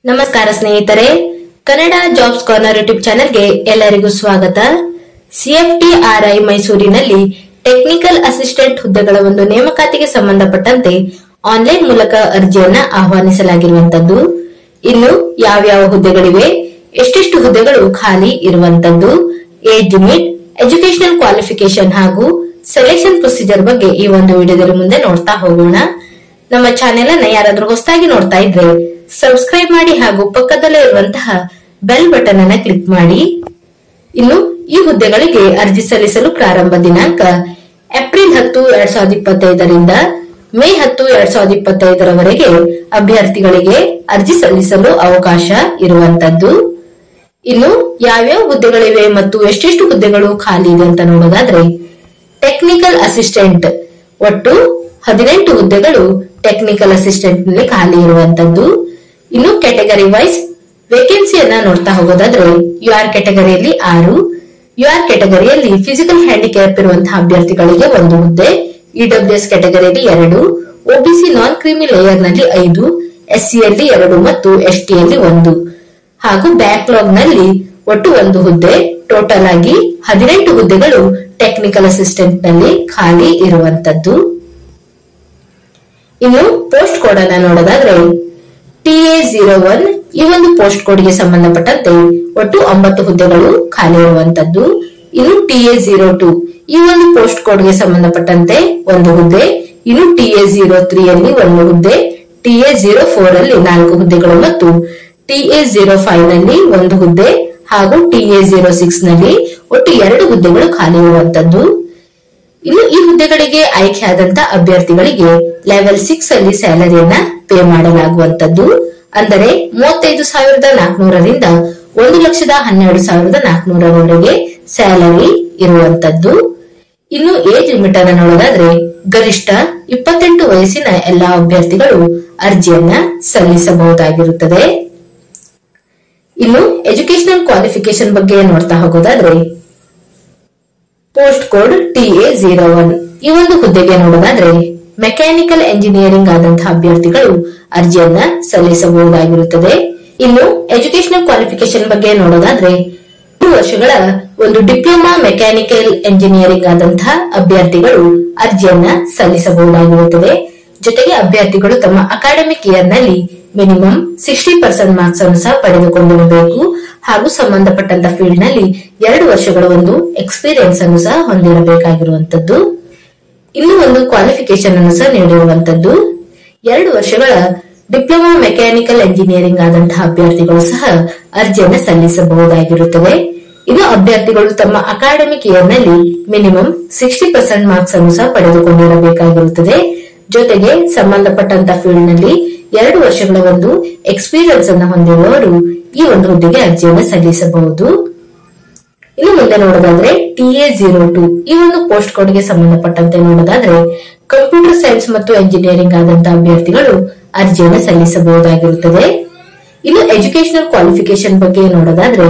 ನಮಸ್ಕಾರ ಸ್ನೇಹಿತರೆ, Kannada jobs corner YouTube ಚಾನೆಲ್ಗೆ ಎಲ್ಲರಿಗೂ ಸ್ವಾಗತ. CFTRI ಮೈಸೂರಿನಲ್ಲಿ ಟೆಕ್ನಿಕಲ್ ಅಸಿಸ್ಟೆಂಟ್ ಹುದ್ದೆಗಳ ಒಂದು ನೇಮಕಾತಿಗೆ ಸಂಬಂಧಪಟ್ಟಂತೆ ಆನ್ಲೈನ್ ಮೂಲಕ ಅರ್ಜಿಯನ್ನ ಆಹ್ವಾನಿಸಲಾಗಿರುವಂತದ್ದು. ಇನ್ನು ಯಾವ್ಯಾವ ಹುದ್ದೆಗಳಿವೆ, ಎಷ್ಟೆಷ್ಟು ಹುದ್ದೆಗಳು ಖಾಲಿ ಇರುವಂತದ್ದು, ಏಜ್ ಲಿಮಿಟ್, ಎಜುಕೇಶನಲ್ ಕ್ವಾಲಿಫಿಕೇಶನ್ ಹಾಗೂ ಸೆಲೆಕ್ಷನ್ ಪ್ರೊಸೀಜರ್ ಬಗ್ಗೆ ಈ ಒಂದು ವಿಡಿಯೋದಲ್ಲಿ ಮುಂದೆ ನೋಡ್ತಾ ಹೋಗೋಣ. ನಮ್ಮ ಚಾನೆಲ್ ಅನ್ನ ಯಾರಾದ್ರೂ ಹೊಸದಾಗಿ ನೋಡ್ತಾ ಇದ್ರೆ ಸಬ್ಸ್ಕ್ರೈಬ್ ಮಾಡಿ ಹಾಗೂ ಪಕ್ಕದಲ್ಲೇ ಇರುವಂತಹ ಬೆಲ್ ಬಟನ್ ಅನ್ನ ಕ್ಲಿಕ್ ಮಾಡಿ. ಇನ್ನು ಈ ಹುದ್ದೆಗಳಿಗೆ ಅರ್ಜಿ ಸಲ್ಲಿಸಲು ಪ್ರಾರಂಭ ದಿನಾಂಕ ಏಪ್ರಿಲ್ 10, 2025ರಿಂದ ಮೇ 10, 2025ರವರೆಗೆ ಅಭ್ಯರ್ಥಿಗಳಿಗೆ ಅರ್ಜಿ ಸಲ್ಲಿಸಲು ಅವಕಾಶ ಇರುವಂತದ್ದು. ಇನ್ನು ಯಾವ್ಯಾವ ಹುದ್ದೆಗಳಿವೆ ಮತ್ತು ಎಷ್ಟೆಷ್ಟು ಹುದ್ದೆಗಳು ಖಾಲಿ ಇದೆ ಅಂತ ನೋಡೋದಾದ್ರೆ, ಟೆಕ್ನಿಕಲ್ ಅಸಿಸ್ಟೆಂಟ್ ಒಟ್ಟು 18 ಹುದ್ದೆಗಳು ಟೆಕ್ನಿಕಲ್ ಅಸಿಸ್ಟೆಂಟ್ ನಲ್ಲಿ ಖಾಲಿ ಇರುವಂತದ್ದು. ಇನ್ನು ಕ್ಯಾಟಗರಿ ವೈಸ್ ವೇಕೆನ್ಸಿಯನ್ನ ನೋಡ್ತಾ ಹೋಗೋದಾದ್ರೆ, UR ಕ್ಯಾಟಗರಿಯಲ್ಲಿ 6, UR ಕ್ಯಾಟಗರಿಯಲ್ಲಿ ಫಿಸಿಕಲ್ ಹ್ಯಾಂಡಿಕ್ಯಾಪ್ ಇರುವಂತಹ ಅಭ್ಯರ್ಥಿಗಳಿಗೆ 1 ಹುದ್ದೆ, EWS ಕ್ಯಾಟಗರಿಯಲ್ಲಿ 2, OBC non creamy layer ನಲ್ಲಿ 5, SC ಯಲ್ಲಿ 2 ಮತ್ತು ST ಯಲ್ಲಿ 1 ಹಾಗೂ ಬ್ಯಾಕ್ಲಾಗ್ ನಲ್ಲಿ ಒಟ್ಟು 1 ಹುದ್ದೆ. ಟೋಟಲ್ ಆಗಿ 18 ಹುದ್ದೆಗಳು ಟೆಕ್ನಿಕಲ್ ಅಸಿಸ್ಟೆಂಟ್ ನಲ್ಲಿ ಖಾಲಿ ಇರುವಂತದ್ದು. ಇನ್ನು ಪೋಸ್ಟ್ ಕೋಡ್ ಅನ್ನ ನೋಡೋದಾದ್ರೆ, TA01 ಈ ಒಂದು ಪೋಸ್ಟ್ ಕೋಡ್ ಗೆ ಸಂಬಂಧಪಟ್ಟಂತೆ ಒಟ್ಟು 9 ಹುದ್ದೆಗಳು ಖಾಲಿ ಇರುವಂತದ್ದು. ಇನ್ನು TA02 ಈ ಒಂದು ಪೋಸ್ಟ್ ಕೋಡ್ ಗೆ ಸಂಬಂಧಪಟ್ಟಂತೆ 1 ಹುದ್ದೆ. ಇನ್ನು TA03 ಅಲ್ಲಿ 1 ಹುದ್ದೆ, TA04 ಅಲ್ಲಿ 4 ಹುದ್ದೆಗಳು ಮತ್ತು TA05 ನಲ್ಲಿ 1 ಹುದ್ದೆ ಹಾಗೂ TA06 ನಲ್ಲಿ ಒಟ್ಟು 2 ಹುದ್ದೆಗಳು ಖಾಲಿ ಇರುವಂತದ್ದು. ಇನ್ನು ಈ ಹುದ್ದೆಗಳಿಗೆ ಆಯ್ಕೆಯಾದಂತ ಅಭ್ಯರ್ಥಿಗಳಿಗೆ ಲೆವೆಲ್ 6 ಅಲ್ಲಿ ಸ್ಯಾಲರಿಯನ್ನ ಪೇ ಮಾಡಲಾಗುವಂತದ್ದು. ಅಂದರೆ 35,400ರಿಂದ 1,12,400ರವರೆಗೆ ಸ್ಯಾಲರಿ ಇರುವಂತದ್ದು. ಇನ್ನು ಏಜ್ ಲಿಮಿಟ್ ಅನ್ನು ನೋಡೋದಾದ್ರೆ, ಗರಿಷ್ಠ 28 ವಯಸ್ಸಿನ ಎಲ್ಲಾ ಅಭ್ಯರ್ಥಿಗಳು ಅರ್ಜಿಯನ್ನ ಸಲ್ಲಿಸಬಹುದಾಗಿರುತ್ತದೆ. ಇನ್ನು ಎಜುಕೇಶನಲ್ ಕ್ವಾಲಿಫಿಕೇಶನ್ ಬಗ್ಗೆ ನೋಡ್ತಾ ಹೋಗೋದಾದ್ರೆ, ಪೋಸ್ಟ್ ಕೋಡ್ TA01 ಈ ಒಂದು ಹುದ್ದೆಗೆ ನೋಡೋದಾದ್ರೆ, ಮೆಕ್ಯಾನಿಕಲ್ ಎಂಜಿನಿಯರಿಂಗ್ ಆದಂತಹ ಅಭ್ಯರ್ಥಿಗಳು ಅರ್ಜಿಯನ್ನ ಸಲ್ಲಿಸಬಹುದಾಗಿರುತ್ತದೆ. ಇನ್ನು ಎಜುಕೇಶನಲ್ ಕ್ವಾಲಿಫಿಕೇಶನ್ ಬಗ್ಗೆ ನೋಡೋದಾದ್ರೆ, 2 ವರ್ಷಗಳ ಒಂದು ಡಿಪ್ಲೊಮಾ ಮೆಕ್ಯಾನಿಕಲ್ ಎಂಜಿನಿಯರಿಂಗ್ ಆದಂತಹ ಅಭ್ಯರ್ಥಿಗಳು ಅರ್ಜಿಯನ್ನ ಸಲ್ಲಿಸಬಹುದಾಗಿರುತ್ತದೆ. ಜೊತೆಗೆ ಅಭ್ಯರ್ಥಿಗಳು ತಮ್ಮ ಅಕಾಡೆಮಿಕ್ ಇಯರ್ ನಲ್ಲಿ ಮಿನಿಮಮ್ 60% ಮಾರ್ಕ್ಸ್ ಅನ್ನು ಸಹ ಪಡೆದುಕೊಂಡಿರಬೇಕು ಹಾಗೂ ಸಂಬಂಧಪಟ್ಟಂತ ಫೀಲ್ಡ್ ನಲ್ಲಿ 2 ವರ್ಷಗಳ ಒಂದು ಎಕ್ಸ್ಪೀರಿಯನ್ಸ್ ಅನ್ನು ಸಹ ಹೊಂದಿರಬೇಕಾಗಿರುವಂತದ್ದು. ಇನ್ನೂ ಒಂದು ಕ್ವಾಲಿಫಿಕೇಶನ್ ಅನ್ನು ಸಹ ನೀಡಿರುವಂತದ್ದು. 2 ವರ್ಷಗಳ ಡಿಪ್ಲೊಮಾ ಮೆಕ್ಯಾನಿಕಲ್ ಎಂಜಿನಿಯರಿಂಗ್ ಆದಂತಹ ಅಭ್ಯರ್ಥಿಗಳು ಸಹ ಅರ್ಜಿಯನ್ನು ಸಲ್ಲಿಸಬಹುದಾಗಿರುತ್ತದೆ. ಇನ್ನು ಅಭ್ಯರ್ಥಿಗಳು ತಮ್ಮ ಅಕಾಡೆಮಿಕ್ ಇಯರ್ ನಲ್ಲಿ ಮಿನಿಮಮ್ 60% ಮಾರ್ಕ್ಸ್ ಅನ್ನು ಸಹ ಪಡೆದುಕೊಂಡಿರಬೇಕಾಗಿರುತ್ತದೆ. ಜೊತೆಗೆ ಸಂಬಂಧಪಟ್ಟಂತ ಫೀಲ್ಡ್ ನಲ್ಲಿ 2 ವರ್ಷಗಳ ಒಂದು ಎಕ್ಸ್ಪೀರಿಯನ್ಸ್ ಅನ್ನು ಹೊಂದಿರುವವರು ಈ ಒಂದು ಹುದ್ದೆಗೆ ಅರ್ಜಿಯನ್ನು ಸಲ್ಲಿಸಬಹುದು. ಇನ್ನು ಮುಂದೆ ನೋಡೋದಾದ್ರೆ, TA02 ಈ ಒಂದು ಪೋಸ್ಟ್ ಕೋಡ್ ಗೆ ಸಂಬಂಧಪಟ್ಟಂತೆ ನೋಡೋದಾದ್ರೆ, ಕಂಪ್ಯೂಟರ್ ಸೈನ್ಸ್ ಮತ್ತು ಎಂಜಿನಿಯರಿಂಗ್ ಆದಂತಹ ಅಭ್ಯರ್ಥಿಗಳು ಅರ್ಜಿಯನ್ನು ಸಲ್ಲಿಸಬಹುದಾಗಿರುತ್ತದೆ. ಇನ್ನು ಎಜುಕೇಶನಲ್ ಕ್ವಾಲಿಫಿಕೇಶನ್ ಬಗ್ಗೆ ನೋಡೋದಾದ್ರೆ,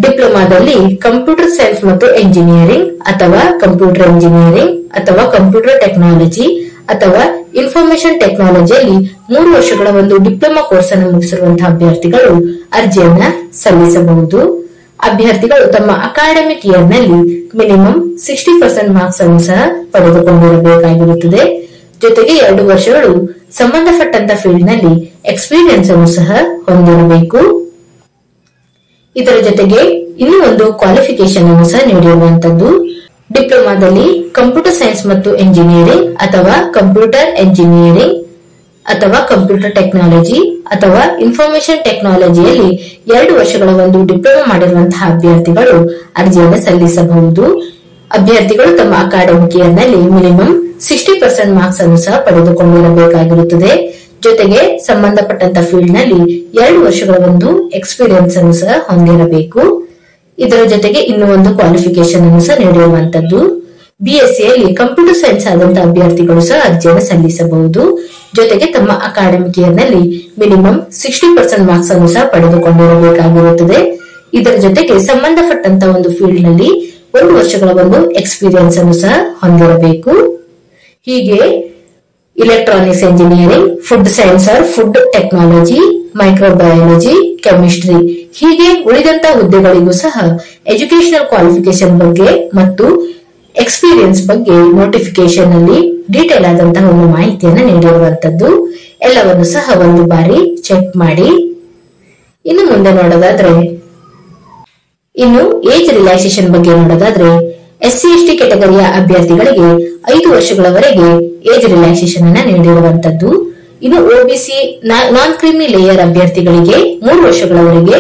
ಡಿಪ್ಲೊಮಾದಲ್ಲಿ ಕಂಪ್ಯೂಟರ್ ಸೈನ್ಸ್ ಮತ್ತು ಎಂಜಿನಿಯರಿಂಗ್ ಅಥವಾ ಕಂಪ್ಯೂಟರ್ ಎಂಜಿನಿಯರಿಂಗ್ ಅಥವಾ ಕಂಪ್ಯೂಟರ್ ಟೆಕ್ನಾಲಜಿ ಅಥವಾ ಇನ್ಫಾರ್ಮೇಶನ್ ಟೆಕ್ನಾಲಜಿಯಲ್ಲಿ 3 ವರ್ಷಗಳ ಒಂದು ಡಿಪ್ಲೊಮಾ ಕೋರ್ಸ್ ಅನ್ನು ಮುಗಿಸಿರುವಂತಹ ಅಭ್ಯರ್ಥಿಗಳು ಅರ್ಜಿಯನ್ನ ಸಲ್ಲಿಸಬಹುದು. ಅಭ್ಯರ್ಥಿಗಳು ತಮ್ಮ ಅಕಾಡೆಮಿಕ್ ಇಯರ್ ನಲ್ಲಿ ಮಿನಿಮಮ್ 60% ಮಾರ್ಕ್ಸ್ ಅನ್ನು ಸಹ ಪಡೆದುಕೊಂಡಿರಬೇಕಾಗಿರುತ್ತದೆ. ಜೊತೆಗೆ 2 ವರ್ಷಗಳು ಸಂಬಂಧಪಟ್ಟಂತ ಫೀಲ್ಡ್ ನಲ್ಲಿ ಎಕ್ಸ್ಪೀರಿಯನ್ಸ್ ಅನ್ನು ಸಹ ಹೊಂದಿರಬೇಕು. ಇದರ ಜೊತೆಗೆ ಇನ್ನೂ ಒಂದು ಕ್ವಾಲಿಫಿಕೇಶನ್ ಅನ್ನು ಸಹ ನೀಡಿರುವಂತದ್ದು. ಡಿಪ್ಲೊಮಾದಲ್ಲಿ ಕಂಪ್ಯೂಟರ್ ಸೈನ್ಸ್ ಮತ್ತು ಎಂಜಿನಿಯರಿಂಗ್ ಅಥವಾ ಕಂಪ್ಯೂಟರ್ ಎಂಜಿನಿಯರಿಂಗ್ ಅಥವಾ ಕಂಪ್ಯೂಟರ್ ಟೆಕ್ನಾಲಜಿ ಅಥವಾ ಇನ್ಫಾರ್ಮೇಶನ್ ಟೆಕ್ನಾಲಜಿಯಲ್ಲಿ 2 ವರ್ಷಗಳ ಒಂದು ಡಿಪ್ಲೊಮಾ ಮಾಡಿರುವಂತಹ ಅಭ್ಯರ್ಥಿಗಳು ಅರ್ಜಿಯನ್ನು ಸಲ್ಲಿಸಬಹುದು. ಅಭ್ಯರ್ಥಿಗಳು ತಮ್ಮ ಅಕಾಡೆಮಿಕ್ ಇಯರ್ ನಲ್ಲಿ ಮಿನಿಮಮ್ 60% ಮಾರ್ಕ್ಸ್ ಅನ್ನು ಸಹ ಪಡೆದುಕೊಂಡಿರಬೇಕಾಗಿರುತ್ತದೆ. ಜೊತೆಗೆ ಸಂಬಂಧಪಟ್ಟಂತ ಫೀಲ್ಡ್ ನಲ್ಲಿ 2 ವರ್ಷಗಳ ಒಂದು ಎಕ್ಸ್ಪೀರಿಯನ್ಸ್ ಅನ್ನು ಸಹ ಹೊಂದಿರಬೇಕು. ಇದರ ಜೊತೆಗೆ ಇನ್ನೂ ಒಂದು ಕ್ವಾಲಿಫಿಕೇಶನ್ ಅನ್ನು ಸಹ ನೀಡಿರುವಂತದ್ದು. BSc ಯಲ್ಲಿ ಕಂಪ್ಯೂಟರ್ ಸೈನ್ಸ್ ಆದಂತಹ ಅಭ್ಯರ್ಥಿಗಳು ಸಹ ಅರ್ಜಿಯನ್ನು ಸಲ್ಲಿಸಬಹುದು. ಜೊತೆಗೆ ತಮ್ಮ ಅಕಾಡೆಮಿಕ್ ಇಯರ್ ನಲ್ಲಿ ಮಿನಿಮಮ್ 60% ಮಾರ್ಕ್ಸ್ ಅನ್ನು ಸಹ ಪಡೆದುಕೊಂಡಿರಬೇಕಾಗಿರುತ್ತದೆ. ಇದರ ಜೊತೆಗೆ ಸಂಬಂಧಪಟ್ಟಂತ ಒಂದು ಫೀಲ್ಡ್ ನಲ್ಲಿ 1 ವರ್ಷಗಳ ಒಂದು ಎಕ್ಸ್ಪೀರಿಯನ್ಸ್ ಅನ್ನು ಸಹ ಹೊಂದಿರಬೇಕು. ಹೀಗೆ electronics engineering, food science or food technology, microbiology, chemistry ಹೀಗೆ ಉಳಿದಂತಹ ಹುದ್ದೆಗಳಿಗೂ ಸಹ ಎಜುಕೇಶನಲ್ ಕ್ವಾಲಿಫಿಕೇಶನ್ ಬಗ್ಗೆ ಮತ್ತು ಎಕ್ಸ್ಪೀರಿಯನ್ಸ್ ಬಗ್ಗೆ ನೋಟಿಫಿಕೇಶನ್ ಅಲ್ಲಿ ಡೀಟೇಲ್ ಆದಂತಹ ಒಂದು ಮಾಹಿತಿಯನ್ನು ನೀಡಿರುವಂತದ್ದು. ಎಲ್ಲವನ್ನು ಸಹ ಒಂದು ಬಾರಿ ಚೆಕ್ ಮಾಡಿ. ಇನ್ನು ಮುಂದೆ ನೋಡೋದಾದ್ರೆ, ಇನ್ನು ಏಜ್ ರಿಲ್ಯಾಕ್ಸೇಷನ್ ಬಗ್ಗೆ ನೋಡೋದಾದ್ರೆ, SC ST ಕೆಟಗರಿಯ ಅಭ್ಯರ್ಥಿಗಳಿಗೆ 5 ವರ್ಷಗಳವರೆಗೆ ಏಜ್ ರಿಲ್ಯಾಕ್ಸೇಷನ್ ಅನ್ನ ನೀಡಿರುವಂತದ್ದು. ಇನ್ನು OBC ನಾನ್ ಕ್ರೀಮಿ ಲೇಯರ್ ಅಭ್ಯರ್ಥಿಗಳಿಗೆ 3 ವರ್ಷಗಳವರೆಗೆ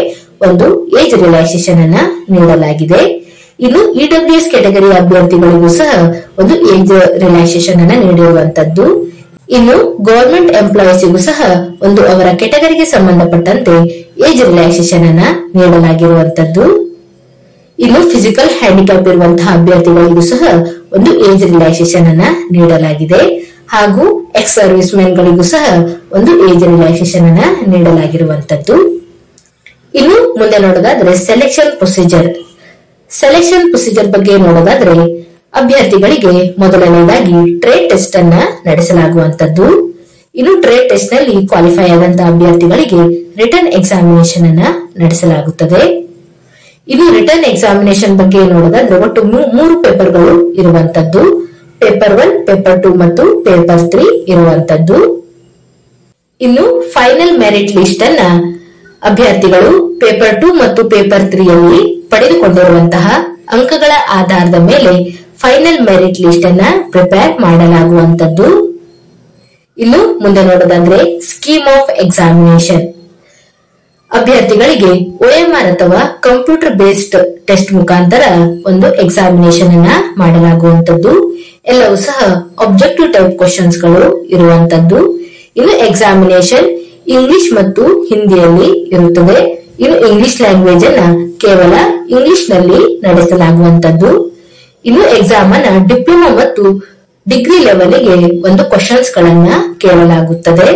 ಒಂದು ಏಜ್ ರಿಲ್ಯಾಕ್ಸೇಷನ್ ಅನ್ನ ನೀಡಲಾಗಿದೆ. ಇನ್ನು EWS ಕೆಟಗರಿಯ ಅಭ್ಯರ್ಥಿಗಳಿಗೂ ಸಹ ಒಂದು ಏಜ್ ರಿಲ್ಯಾಕ್ಸೇಷನ್ ಅನ್ನ ನೀಡಿರುವಂತದ್ದು. ಇನ್ನು ಗವರ್ಮೆಂಟ್ ಎಂಪ್ಲಾಯೀಸ್ಗೂ ಸಹ ಒಂದು ಅವರ ಕೆಟಗರಿಗೆ ಸಂಬಂಧಪಟ್ಟಂತೆ ಏಜ್ ರಿಲ್ಯಾಕ್ಸೇಷನ್ ಅನ್ನ ನೀಡಲಾಗಿರುವಂತದ್ದು. ಇನ್ನು ಫಿಸಿಕಲ್ ಹ್ಯಾಂಡಿಕ್ಯಾಪ್ ಇರುವಂತಹ ಅಭ್ಯರ್ಥಿಗಳಿಗೂ ಸಹ ಒಂದು ಏಜ್ ರಿಲ್ಯಾಕ್ಸೇಷನ್ ಅನ್ನ ನೀಡಲಾಗಿದೆ. ಹಾಗೂ ಎಕ್ಸ್ ಸರ್ವಿಸ್ ಮೆನ್ ಗಳಿಗೂ ಸಹ ಒಂದು ಏಜ್ ರಿಲ್ಯಾಕ್ಸೇಷನ್ ಅನ್ನ ನೀಡಲಾಗಿರುವಂತದ್ದು. ಇನ್ನು ಮುಂದೆ ನೋಡೋದಾದ್ರೆ ಸೆಲೆಕ್ಷನ್ ಪ್ರೊಸೀಜರ್ ಬಗ್ಗೆ ನೋಡೋದಾದ್ರೆ, ಅಭ್ಯರ್ಥಿಗಳಿಗೆ ಮೊದಲನೇದಾಗಿ ಟ್ರೇಡ್ ಟೆಸ್ಟ್ ಅನ್ನ ನಡೆಸಲಾಗುವಂತದ್ದು. ಇನ್ನು ಟ್ರೇಡ್ ಟೆಸ್ಟ್ ನಲ್ಲಿ ಕ್ವಾಲಿಫೈ ಆದಂತಹ ಅಭ್ಯರ್ಥಿಗಳಿಗೆ ರಿಟರ್ನ್ ಎಕ್ಸಾಮಿನೇಷನ್ ಅನ್ನ ನಡೆಸಲಾಗುತ್ತದೆ. ಇದು ರಿಟರ್ನ್ ಎಕ್ಸಾಮಿನೇಷನ್ ಬಗ್ಗೆ ನೋಡೋದಾದ್ರೆ ಒಟ್ಟು 3 ಪೇಪರ್ಗಳು ಇರುವಂತದ್ದು. ಪೇಪರ್ 1, ಪೇಪರ್ 2 ಮತ್ತು ಪೇಪರ್ 3 ಇರುವಂತದ್ದು. ಇನ್ನು ಫೈನಲ್ ಮೆರಿಟ್ ಲಿಸ್ಟ್ ಅನ್ನ ಅಭ್ಯರ್ಥಿಗಳು ಪೇಪರ್ 2 ಮತ್ತು ಪೇಪರ್ 3 ಯಲ್ಲಿ ಪಡೆದುಕೊಂಡಿರುವಂತಹ ಅಂಕಗಳ ಆಧಾರದ ಮೇಲೆ ಫೈನಲ್ ಮೆರಿಟ್ ಲಿಸ್ಟ್ ಅನ್ನ ಪ್ರಿಪೇರ್ ಮಾಡಲಾಗುವಂತದ್ದು. ಇನ್ನು ಮುಂದೆ ನೋಡೋದಾದ್ರೆ ಸ್ಕೀಮ್ ಆಫ್ ಎಕ್ಸಾಮಿನೇಷನ್. ಅಭ್ಯರ್ಥಿಗಳಿಗೆ OMR ಅಥವಾ ಕಂಪ್ಯೂಟರ್ ಬೇಸ್ಡ್ ಟೆಸ್ಟ್ ಮುಖಾಂತರ ಒಂದು ಎಕ್ಸಾಮಿನೇಷನ್ ಅನ್ನ ಮಾಡಲಾಗುವಂತದ್ದು. ಎಲ್ಲವೂ ಸಹ ಆಬ್ಜೆಕ್ಟಿವ್ ಟೈಪ್ ಕ್ವಶನ್ಸ್ ಗಳು ಇರುವಂತದ್ದು. ಇನ್ನು ಎಕ್ಸಾಮಿನೇಷನ್ ಇಂಗ್ಲಿಷ್ ಮತ್ತು ಹಿಂದಿಯಲ್ಲಿ ಇರುತ್ತದೆ. ಇನ್ನು ಇಂಗ್ಲಿಷ್ ಲ್ಯಾಂಗ್ವೇಜ್ ಅನ್ನ ಕೇವಲ ಇಂಗ್ಲಿಷ್ ನಲ್ಲಿ ನಡೆಸಲಾಗುವಂತದ್ದು. ಇನ್ನು ಎಕ್ಸಾಮ್ ಅನ್ನ ಡಿಪ್ಲೊಮಾ ಮತ್ತು ಡಿಗ್ರಿ ಲೆವೆಲ್ಗೆ ಒಂದು ಕ್ವಶನ್ಸ್ ಗಳನ್ನ ಕೇಳಲಾಗುತ್ತದೆ.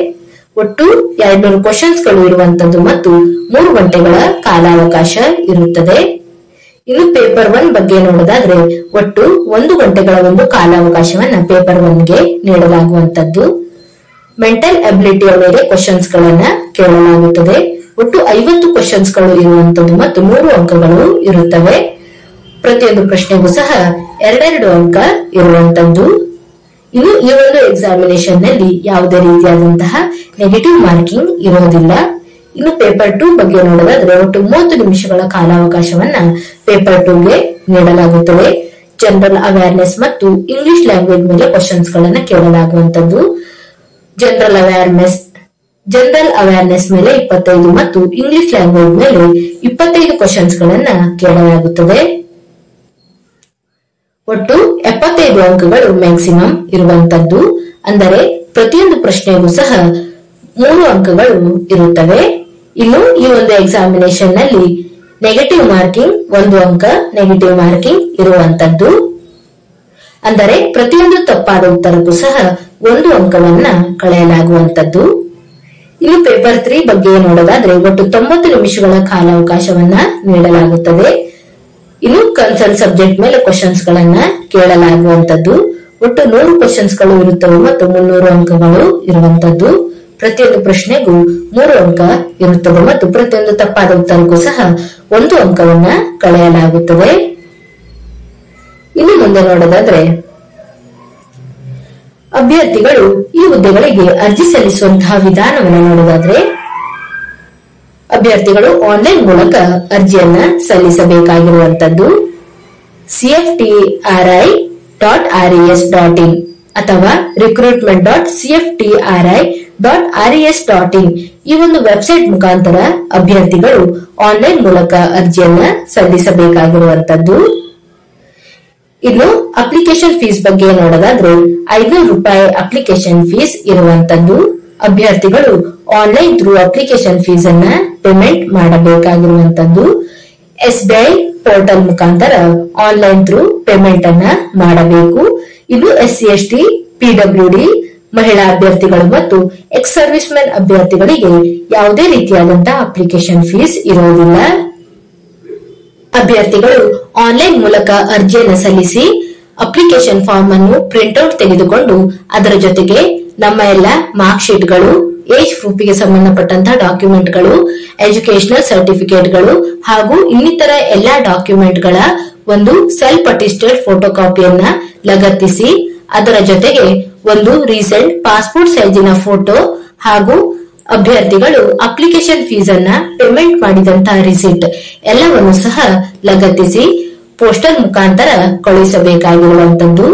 ಒಟ್ಟು 200 ಕ್ವಶನ್ಸ್ ಗಳು ಇರುವಂತದ್ದು ಮತ್ತು 3 ಗಂಟೆಗಳ ಕಾಲಾವಕಾಶ ಇರುತ್ತದೆ. ಇನ್ನು ಪೇಪರ್ 1 ಬಗ್ಗೆ ನೋಡೋದಾದ್ರೆ ಒಟ್ಟು 1 ಗಂಟೆಗಳ ಒಂದು ಕಾಲಾವಕಾಶವನ್ನ ಪೇಪರ್ 1 ಗೆ ನೀಡಲಾಗುವಂತದ್ದು. ಮೆಂಟಲ್ ಅಬಿಲಿಟಿಯ ಮೇಲೆ ಕ್ವಶನ್ಸ್ ಗಳನ್ನ ಕೇಳಲಾಗುತ್ತದೆ. ಒಟ್ಟು 50 ಕ್ವಶನ್ಸ್ ಗಳು ಇರುವಂತದ್ದು ಮತ್ತು 3 ಅಂಕಗಳು ಇರುತ್ತವೆ. ಪ್ರತಿಯೊಂದು ಪ್ರಶ್ನೆಗೂ ಸಹ 2 ಅಂಕ ಇರುವಂತದ್ದು. ಇನ್ನು ಈ ಒಂದು ಎಕ್ಸಾಮಿನೇಷನ್ ನಲ್ಲಿ ಯಾವುದೇ ರೀತಿಯಾದಂತಹ ನೆಗೆಟಿವ್ ಮಾರ್ಕಿಂಗ್ ಇರುವುದಿಲ್ಲ. ಇನ್ನು ಪೇಪರ್ 2 ಬಗ್ಗೆ ನೋಡೋದಾದ್ರೆ ಒಟ್ಟು 30 ನಿಮಿಷಗಳ ಕಾಲಾವಕಾಶವನ್ನ ಪೇಪರ್ 2 ಗೆ ನೀಡಲಾಗುತ್ತದೆ. ಜನರಲ್ ಅವೇರ್ನೆಸ್ ಮತ್ತು ಇಂಗ್ಲಿಷ್ ಲ್ಯಾಂಗ್ವೇಜ್ ಮೇಲೆ ಕ್ವಶನ್ಸ್ ಗಳನ್ನ ಕೇಳಲಾಗುವಂತದ್ದು. ಜನರಲ್ ಅವೇರ್ನೆಸ್ ಮೇಲೆ 25 ಮತ್ತು ಇಂಗ್ಲಿಷ್ ಲ್ಯಾಂಗ್ವೇಜ್ ಮೇಲೆ 25 ಕ್ವಶನ್ಸ್ ಗಳನ್ನ ಕೇಳಲಾಗುತ್ತದೆ. ಒಟ್ಟು 75 ಅಂಕಗಳು ಮ್ಯಾಕ್ಸಿಮಮ್ ಇರುವಂತದ್ದು. ಅಂದರೆ ಪ್ರತಿಯೊಂದು ಪ್ರಶ್ನೆಗೂ ಸಹ 3 ಅಂಕಗಳು ಇರುತ್ತವೆ. ಇನ್ನು ಈ ಒಂದು ಎಕ್ಸಾಮಿನೇಷನ್ ನಲ್ಲಿ ನೆಗೆಟಿವ್ ಮಾರ್ಕಿಂಗ್ 1 ಅಂಕ ನೆಗೆಟಿವ್ ಮಾರ್ಕಿಂಗ್ ಇರುವಂತದ್ದು. ಅಂದರೆ ಪ್ರತಿಯೊಂದು ತಪ್ಪಾದ ಉತ್ತರಕ್ಕೂ ಸಹ 1 ಅಂಕವನ್ನ ಕಳೆಯಲಾಗುವಂತದ್ದು. ಇನ್ನು ಪೇಪರ್ 3 ಬಗ್ಗೆ ನೋಡೋದಾದ್ರೆ ಒಟ್ಟು 90 ನಿಮಿಷಗಳ ಕಾಲಾವಕಾಶವನ್ನ ನೀಡಲಾಗುತ್ತದೆ. ಇನ್ನು ಕನ್ಸರ್ನ್ ಸಬ್ಜೆಕ್ಟ್ ಮೇಲೆ ಕ್ವಶನ್ಸ್ ಗಳನ್ನ ಕೇಳಲಾಗುವಂತದ್ದು. ಒಟ್ಟು 100 ಕ್ವಶನ್ಸ್ ಗಳು ಇರುತ್ತವೆ ಮತ್ತು 300 ಅಂಕಗಳು ಇರುವಂತದ್ದು. ಪ್ರತಿಯೊಂದು ಪ್ರಶ್ನೆಗೂ 3 ಅಂಕ ಇರುತ್ತದೆ ಮತ್ತು ಪ್ರತಿಯೊಂದು ತಪ್ಪಾದ ಉತ್ತರಕ್ಕೂ ಸಹ 1 ಅಂಕವನ್ನ ಕಳೆಯಲಾಗುತ್ತದೆ. ಇನ್ನು ಮುಂದೆ ನೋಡೋದಾದ್ರೆ, ಅಭ್ಯರ್ಥಿಗಳು ಈ ಹುದ್ದೆಗಳಿಗೆ ಅರ್ಜಿ ಸಲ್ಲಿಸುವಂತಹ ವಿಧಾನವನ್ನು ನೋಡೋದಾದ್ರೆ, ಅಭ್ಯರ್ಥಿಗಳು ಆನ್ಲೈನ್ ಮೂಲಕ ಅರ್ಜಿಯನ್ನ ಸಲ್ಲಿಸಬೇಕಾಗಿರುವಂತದ್ದು. cftri.res.in ಅಥವಾ recruitment.cftri.res.in ಈ ಒಂದು ವೆಬ್ಸೈಟ್ ಮುಖಾಂತರ ಅಭ್ಯರ್ಥಿಗಳು ಆನ್ಲೈನ್ ಮೂಲಕ ಅರ್ಜಿಯನ್ನ ಸಲ್ಲಿಸಬೇಕಾಗಿರುವಂತದ್ದು. ಇನ್ನು ಅಪ್ಲಿಕೇಶನ್ ಫೀಸ್ ಬಗ್ಗೆ ನೋಡೋದಾದ್ರೆ 500 ರೂಪಾಯಿ ಅಪ್ಲಿಕೇಶನ್ ಫೀಸ್ ಇರುವಂತದ್ದು. ಅಭ್ಯರ್ಥಿಗಳು ಆನ್ಲೈನ್ ಥ್ರೂ ಅಪ್ಲಿಕೇಶನ್ ಫೀಸ್ ಅನ್ನ ಪೇಮೆಂಟ್ ಮಾಡಬೇಕಾಗಿರುವಂತದ್ದು. SBI ಪೋರ್ಟಲ್ ಮುಖಾಂತರ ಆನ್ಲೈನ್ ಥ್ರೂ ಪೇಮೆಂಟ್ ಅನ್ನ ಮಾಡಬೇಕು. ಇದು SC ST PWD ಮಹಿಳಾ ಅಭ್ಯರ್ಥಿಗಳು ಮತ್ತು ಎಕ್ಸ್ ಸರ್ವಿಸ್ ಮೆನ್ ಅಭ್ಯರ್ಥಿಗಳಿಗೆ ಯಾವುದೇ ರೀತಿಯಾದಂತಹ ಅಪ್ಲಿಕೇಶನ್ ಫೀಸ್ ಇರುವುದಿಲ್ಲ. ಅಭ್ಯರ್ಥಿಗಳು ಆನ್ಲೈನ್ ಮೂಲಕ ಅರ್ಜಿಯನ್ನು ಸಲ್ಲಿಸಿ ಅಪ್ಲಿಕೇಶನ್ ಫಾರ್ಮ್ ಅನ್ನು ಪ್ರಿಂಟ್ಔಟ್ ತೆಗೆದುಕೊಂಡು ಅದರ ಜೊತೆಗೆ ನಮ್ಮ ಎಲ್ಲ ಮಾರ್ಕ್ ಶೀಟ್ಗಳು, ಏಜ್ ಪ್ರೂಫ್ಗೆ ಸಂಬಂಧಪಟ್ಟಂತಹ ಡಾಕ್ಯುಮೆಂಟ್ಗಳು, ಎಜುಕೇಶನಲ್ ಸರ್ಟಿಫಿಕೇಟ್ಗಳು ಹಾಗೂ ಇನ್ನಿತರ ಎಲ್ಲಾ ಡಾಕ್ಯುಮೆಂಟ್ಗಳ ಒಂದು ಸೆಲ್ಫ್ ಅಟೆಸ್ಟೆಡ್ ಫೋಟೋ ಕಾಪಿಯನ್ನ ಲಗತ್ತಿಸಿ ಅದರ ಜೊತೆಗೆ ಒಂದು ರೀಸೆಂಟ್ ಪಾಸ್ಪೋರ್ಟ್ ಸೈಜಿನ ಫೋಟೋ ಹಾಗೂ ಅಭ್ಯರ್ಥಿಗಳು ಅಪ್ಲಿಕೇಶನ್ ಫೀಸ್ ಅನ್ನ ಪೇಮೆಂಟ್ ಮಾಡಿದಂತಹ ರಿಸಿಟ್ ಎಲ್ಲವನ್ನು ಸಹ ಲಗತ್ತಿಸಿ ಪೋಸ್ಟಲ್ ಮುಖಾಂತರ ಕಳುಹಿಸಬೇಕಾಗಿರುವಂತದ್ದು.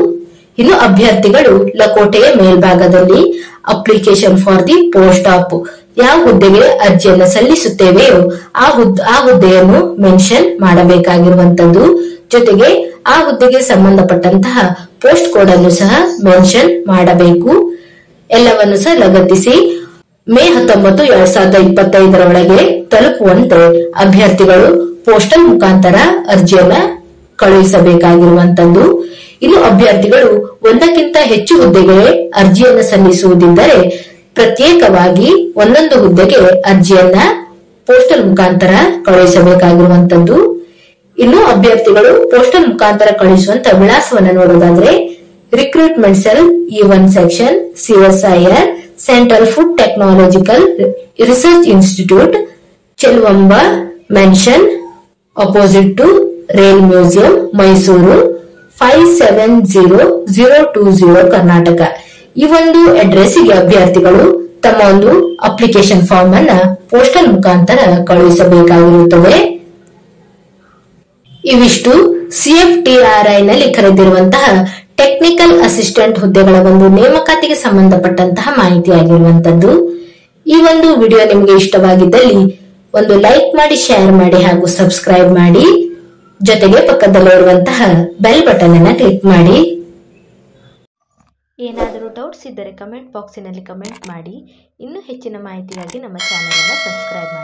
ಇನ್ನು ಅಭ್ಯರ್ಥಿಗಳು ಲಕೋಟೆಯ ಮೇಲ್ಭಾಗದಲ್ಲಿ application for the post of ಯಾವ ಹುದ್ದೆಗೆ ಅರ್ಜಿಯನ್ನ ಸಲ್ಲಿಸುತ್ತೇವೆಯೋ ಆ ಹುದ್ದೆಯನ್ನು ಮೆನ್ಷನ್ ಮಾಡಬೇಕಾಗಿರುವಂತದ್ದು. ಜೊತೆಗೆ ಆ ಹುದ್ದೆಗೆ ಸಂಬಂಧಪಟ್ಟಂತಹ ಪೋಸ್ಟ್ ಕೋಡ್ ಅನ್ನು ಸಹ ಮೆನ್ಷನ್ ಮಾಡಬೇಕು. ಎಲ್ಲವನ್ನು ಸಹ ಲಗತ್ತಿಸಿ ಮೇ 19, 2025 ಒಳಗೆ ತಲುಪುವಂತೆ ಅಭ್ಯರ್ಥಿಗಳು ಪೋಸ್ಟಲ್ ಮುಖಾಂತರ ಅರ್ಜಿಯನ್ನ ಕಳುಹಿಸಬೇಕಾಗಿರುವಂತದ್ದು. ಇನ್ನು ಅಭ್ಯರ್ಥಿಗಳು ಒಂದಕ್ಕಿಂತ ಹೆಚ್ಚು ಹುದ್ದೆಗೆ ಅರ್ಜಿಯನ್ನು ಸಲ್ಲಿಸುವುದಿದ್ದರೆ ಪ್ರತ್ಯೇಕವಾಗಿ ಒಂದೊಂದು ಹುದ್ದೆಗೆ ಅರ್ಜಿಯನ್ನ ಪೋಸ್ಟಲ್ ಮುಖಾಂತರ ಕಳುಹಿಸಬೇಕಾಗಿರುವಂತದ್ದು. ಇನ್ನು ಅಭ್ಯರ್ಥಿಗಳು ಪೋಸ್ಟಲ್ ಮುಖಾಂತರ ಕಳುಹಿಸುವಂತ ವಿಳಾಸವನ್ನು ನೋಡೋದಾದ್ರೆ recruitment cell E1 section CSIR central food technological research institute Cheluvamba mansion opposite to rail museum Mysuru 570020 Karnataka. ಈ ಒಂದು ಅಡ್ರೆಸ್ಗೆ ಅಭ್ಯರ್ಥಿಗಳು ತಮ್ಮ ಒಂದು ಅಪ್ಲಿಕೇಶನ್ ಫಾರ್ಮ್ ಅನ್ನ ಪೋಸ್ಟಲ್ ಮುಖಾಂತರ ಕಳುಹಿಸಬೇಕಾಗಿರುತ್ತದೆ. ಇವಿಷ್ಟು CFTRI ನಲ್ಲಿ ಕರೆದಿರುವಂತಹ ಟೆಕ್ನಿಕಲ್ ಅಸಿಸ್ಟೆಂಟ್ ಹುದ್ದೆಗಳ ಒಂದು ನೇಮಕಾತಿಗೆ ಸಂಬಂಧಪಟ್ಟಂತಹ ಮಾಹಿತಿಯಾಗಿರುವಂತದ್ದು. ಈ ಒಂದು ವಿಡಿಯೋ ನಿಮಗೆ ಇಷ್ಟವಾಗಿದ್ದಲ್ಲಿ ಒಂದು ಲೈಕ್ ಮಾಡಿ, ಶೇರ್ ಮಾಡಿ ಹಾಗೂ ಸಬ್ಸ್ಕ್ರೈಬ್ ಮಾಡಿ. ಜೊತೆಗೆ ಪಕ್ಕದಲ್ಲೇ ಇರುವಂತಹ ಬೆಲ್ ಬಟನ್ ಅನ್ನ ಕ್ಲಿಕ್ ಮಾಡಿ. ಏನಾದರೂ ಡೌಟ್ಸ್ ಇದ್ದರೆ ಕಮೆಂಟ್ ಬಾಕ್ಸಿನಲ್ಲಿ ಕಮೆಂಟ್ ಮಾಡಿ. ಇನ್ನೂ ಹೆಚ್ಚಿನ ಮಾಹಿತಿಗಾಗಿ ನಮ್ಮ ಚಾನೆಲ್ ಅನ್ನು ಸಬ್ಸ್ಕ್ರೈಬ್ ಮಾಡಿ.